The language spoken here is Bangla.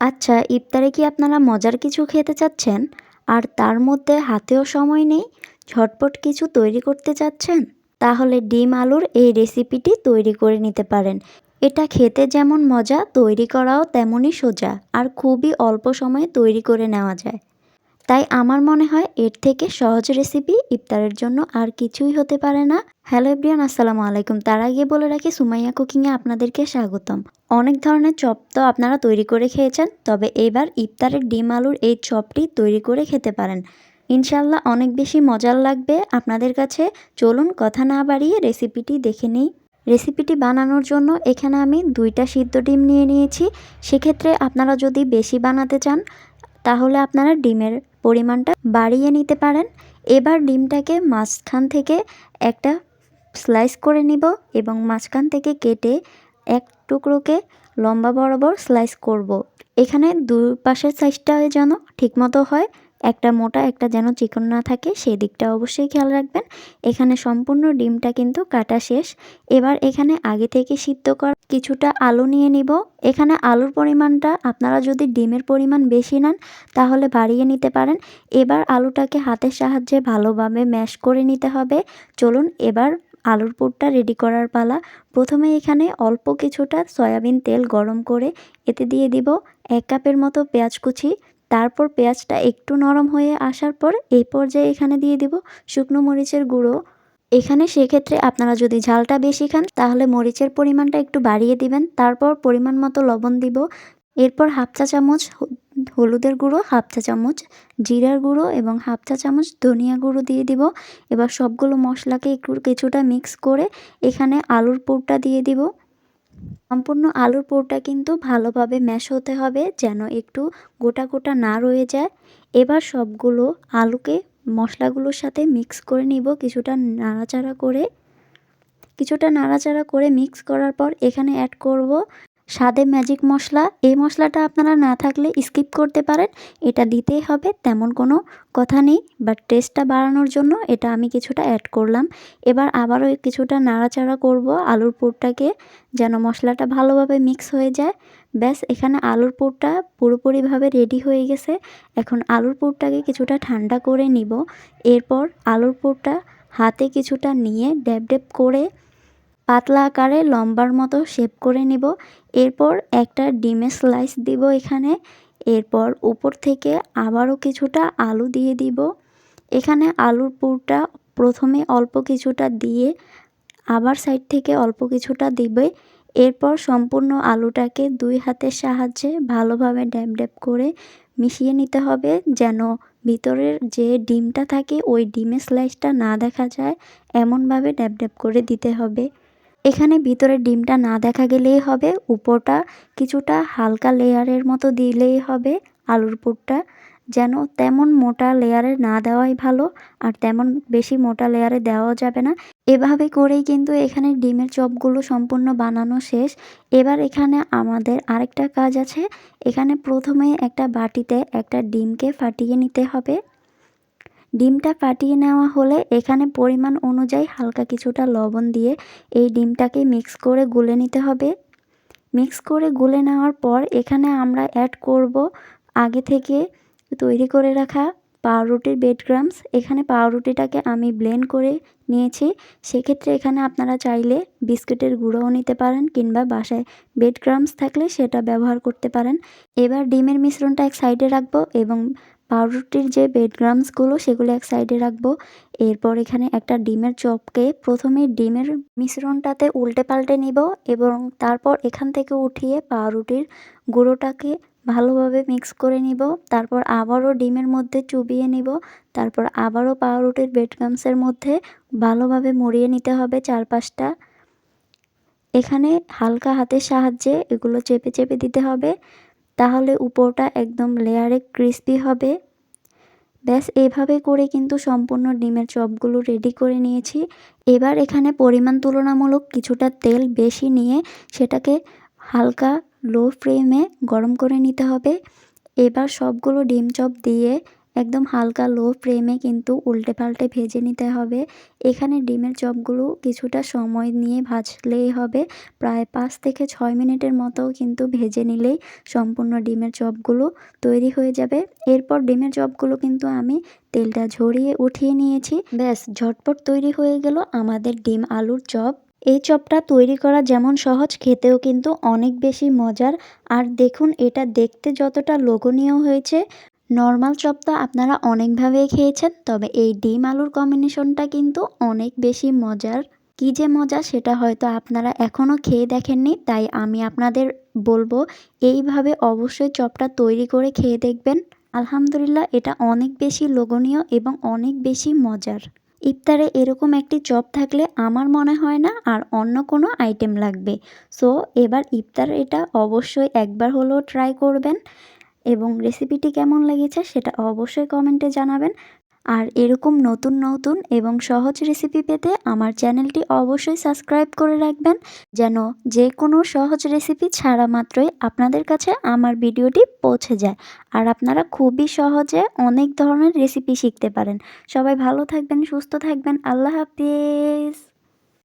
আচ্ছা, ইফতারে কি আপনারা মজার কিছু খেতে চাচ্ছেন? আর তার মধ্যে হাতেও সময় নেই, ঝটপট কিছু তৈরি করতে চাচ্ছেন? তাহলে ডিম আলুর এই রেসিপিটি তৈরি করে নিতে পারেন। এটা খেতে যেমন মজা, তৈরি করাও তেমনই সোজা আর খুবই অল্প সময়ে তৈরি করে নেওয়া যায়। তাই আমার মনে হয় এর থেকে সহজ রেসিপি ইফতারের জন্য আর কিছুই হতে পারে না। হ্যালো এভরিওয়ান, আসসালামু আলাইকুম। তার আগে বলে রাখি, সুমাইয়া কুকিংয়ে আপনাদেরকে স্বাগতম। অনেক ধরনের চপ তো আপনারা তৈরি করে খেয়েছেন, তবে এবার ইফতারের ডিম আলুর এই চপটি তৈরি করে খেতে পারেন। ইনশাল্লাহ অনেক বেশি মজার লাগবে আপনাদের কাছে। চলুন কথা না বাড়িয়ে রেসিপিটি দেখে নিই। রেসিপিটি বানানোর জন্য এখানে আমি 2টা সিদ্ধ ডিম নিয়ে নিয়েছি। সেক্ষেত্রে আপনারা যদি বেশি বানাতে চান তাহলে আপনারা ডিমের পরিমাণটা বাড়িয়ে নিতে পারেন। এবার ডিমটাকে মাঝখান থেকে একটা স্লাইস করে নিব এবং মাঝখান থেকে কেটে এক টুকরোকে লম্বা বরাবর স্লাইস করব। এখানে দুই পাশের সাইজটা যেন ঠিকমতো হয়, একটা মোটা একটা যেন চিকন না থাকে, সেই দিকটা অবশ্যই খেয়াল রাখবেন। এখানে সম্পূর্ণ ডিমটা কিন্তু কাটা শেষ। এবার এখানে আগে থেকে সিদ্ধ করা কিছুটা আলু নিয়ে নিব। এখানে আলুর পরিমাণটা আপনারা যদি ডিমের পরিমাণ বেশি নেন তাহলে বাড়িয়ে নিতে পারেন। এবার আলুটাকে হাতের সাহায্যে ভালোভাবে ম্যাশ করে নিতে হবে। চলুন এবার আলুর পুরটা রেডি করার পালা। প্রথমে এখানে অল্প কিছুটা সয়াবিন তেল গরম করে এতে দিয়ে দিব 1 কাপের মতো পেঁয়াজ কুচি। তারপর পেঁয়াজটা একটু নরম হয়ে আসার পর এই পর্যায়ে এখানে দিয়ে দিব শুকনো মরিচের গুঁড়ো। এখানে সেক্ষেত্রে আপনারা যদি ঝালটা বেশি খান তাহলে মরিচের পরিমাণটা একটু বাড়িয়ে দিবেন। তারপর পরিমাণ মতো লবণ দিব। এরপর হাফ চা চামচ হলুদের গুঁড়ো, হাফ চা চামচ জিরার গুঁড়ো এবং হাফ চা চামচ ধনিয়া গুঁড়ো দিয়ে দিব। এবার সবগুলো মশলাকে একটু কিছুটা মিক্স করে এখানে আলুর পুরটা দিয়ে দিব। সম্পূর্ণ আলুর পুরটা কিন্তু ভালোভাবে ম্যাশ হতে হবে, যেন একটু গোটা গোটা না রয়ে যায়। এবার সবগুলো আলুকে মশলাগুলোর সাথে মিক্স করে নিব কিছুটা নাড়াচাড়া করে মিক্স করার পর এখানে অ্যাড করব স্বাদে ম্যাজিক মশলা। এই মশলাটা আপনারা না থাকলে স্কিপ করতে পারেন, এটা দিতেই হবে তেমন কোনো কথা নেই, বাট টেস্টটা বাড়ানোর জন্য এটা আমি কিছুটা অ্যাড করলাম। এবার আবারও কিছুটা নাড়াচাড়া করব আলুর পুরটাকে, যেন মশলাটা ভালোভাবে মিক্স হয়ে যায়। ব্যাস, এখানে আলুর পুরটা পুরোপুরিভাবে রেডি হয়ে গেছে। এখন আলুর পুরটাকে কিছুটা ঠান্ডা করে নিব। এরপর আলুর পুরটা হাতে কিছুটা নিয়ে ড্যাব ড্যাব করে পাতলা আকারে লম্বার মতো শেপ করে নিব। এরপর একটা ডিমের স্লাইস দিব এখানে। এরপর উপর থেকে আবারও কিছুটা আলু দিয়ে দিব। এখানে আলুর পুরটা প্রথমে অল্প কিছুটা দিয়ে আবার সাইড থেকে অল্প কিছুটা দিবে। এরপর সম্পূর্ণ আলুটাকে 2 হাতের সাহায্যে ভালোভাবে ড্যাব ড্যাব করে মিশিয়ে নিতে হবে, যেন ভিতরের যে ডিমটা থাকে ওই ডিমের স্লাইসটা না দেখা যায়, এমনভাবে ড্যাব ড্যাব করে দিতে হবে। এখানে ভিতরের ডিমটা না দেখা গেলেই হবে, উপরটা কিছুটা হালকা লেয়ারের মতো দিলেই হবে। আলুর পুরটা যেন তেমন মোটা লেয়ারে না দেওয়াই ভালো, আর তেমন বেশি মোটা লেয়ারে দেওয়াও যাবে না। এভাবে করেই কিন্তু এখানে ডিমের চপগুলো সম্পূর্ণ বানানো শেষ। এবার এখানে আমাদের আরেকটা কাজ আছে। এখানে প্রথমে একটা বাটিতে একটা ডিমকে ফাটিয়ে নিতে হবে। ডিমটা ফাটিয়ে নেওয়া হলে এখানে পরিমাণ অনুযায়ী হালকা কিছুটা লবণ দিয়ে এই ডিমটাকে মিক্স করে গুলে নিতে হবে। মিক্স করে গুলে নেওয়ার পর এখানে আমরা অ্যাড করব আগে থেকে তৈরি করে রাখা পাউরুটির ব্রেড ক্রাম্বস। এখানে পাউরুটিটাকে আমি ব্লেন্ড করে নিয়েছি। সেক্ষেত্রে এখানে আপনারা চাইলে বিস্কুটের গুঁড়োও নিতে পারেন, কিংবা বাসায় ব্রেড ক্রাম্বস থাকলে সেটা ব্যবহার করতে পারেন। এবার ডিমের মিশ্রণটা এক সাইডে রাখবো এবং পাউরুটির যে ব্রেড ক্রাম্বসগুলো সেগুলো এক সাইডে রাখবো। এরপর এখানে একটা ডিমের চপকে প্রথমে ডিমের মিশ্রণটাতে উল্টে পাল্টে নিব এবং তারপর এখান থেকে উঠিয়ে পাউরুটির গুঁড়োটাকে ভালোভাবে মিক্স করে নিব। তারপর আবারও ডিমের মধ্যে চুবিয়ে নিব। তারপর আবারও পাউরুটির ব্রেড ক্রাম্বসের মধ্যে ভালোভাবে মুড়িয়ে নিতে হবে চারপাশটা। এখানে হালকা হাতের সাহায্যে এগুলো চেপে চেপে দিতে হবে, তাহলে উপরটা একদম লেয়ারে ক্রিস্পি হবে। ব্যাস, এভাবে করে কিন্তু সম্পূর্ণ ডিমের চপগুলো রেডি করে নিয়েছি। এবার এখানে পরিমাণ তুলনামূলক কিছুটা তেল বেশি নিয়ে সেটাকে হালকা লো ফ্লেমে গরম করে নিতে হবে। এবার সবগুলো ডিম চপ দিয়ে একদম হালকা লো ফ্লেমে কিন্তু উল্টে পাল্টে ভেজে নিতে হবে। এখানে ডিমের চপগুলো কিছুটা সময় নিয়ে ভাজলেই হবে। প্রায় 5 থেকে 6 মিনিটের মতো কিন্তু ভেজে নিলেই সম্পূর্ণ ডিমের চপগুলো তৈরি হয়ে যাবে। এরপর ডিমের চপগুলো কিন্তু আমি তেলটা ঝরিয়ে উঠিয়ে নিয়েছি। ব্যাস ঝটপট তৈরি হয়ে গেল আমাদের ডিম আলুর চপ। এই চপটা তৈরি করা যেমন সহজ, খেতেও কিন্তু অনেক বেশি মজার। আর দেখুন, এটা দেখতে যতটা লোভনীয় হয়েছে, নরমাল চপ তো আপনারা অনেকভাবেই খেয়েছেন, তবে এই ডিম আলুর কম্বিনেশনটা কিন্তু অনেক বেশি মজার। কী যে মজা সেটা হয়তো আপনারা এখনও খেয়ে দেখেননি, তাই আমি আপনাদের বলবো এইভাবে অবশ্যই চপটা তৈরি করে খেয়ে দেখবেন। আলহামদুলিল্লাহ, এটা অনেক বেশি লোভনীয় এবং অনেক বেশি মজার। ইফতারে এরকম একটি চপ থাকলে আমার মনে হয় না আর অন্য কোনো আইটেম লাগবে। সো এবার ইফতার এটা অবশ্যই একবার হলেও ট্রাই করবেন এবং রেসিপিটি কেমন লেগেছে সেটা অবশ্যই কমেন্টে জানাবেন। আর এরকম নতুন নতুন এবং সহজ রেসিপি পেতে আমার চ্যানেলটি অবশ্যই সাবস্ক্রাইব করে রাখবেন, যেন যে কোনো সহজ রেসিপি ছাড়া মাত্রই আপনাদের কাছে আমার ভিডিওটি পৌঁছে যায় আর আপনারা খুবই সহজে অনেক ধরনের রেসিপি শিখতে পারেন। সবাই ভালো থাকবেন, সুস্থ থাকবেন। আল্লাহ হাফিজ।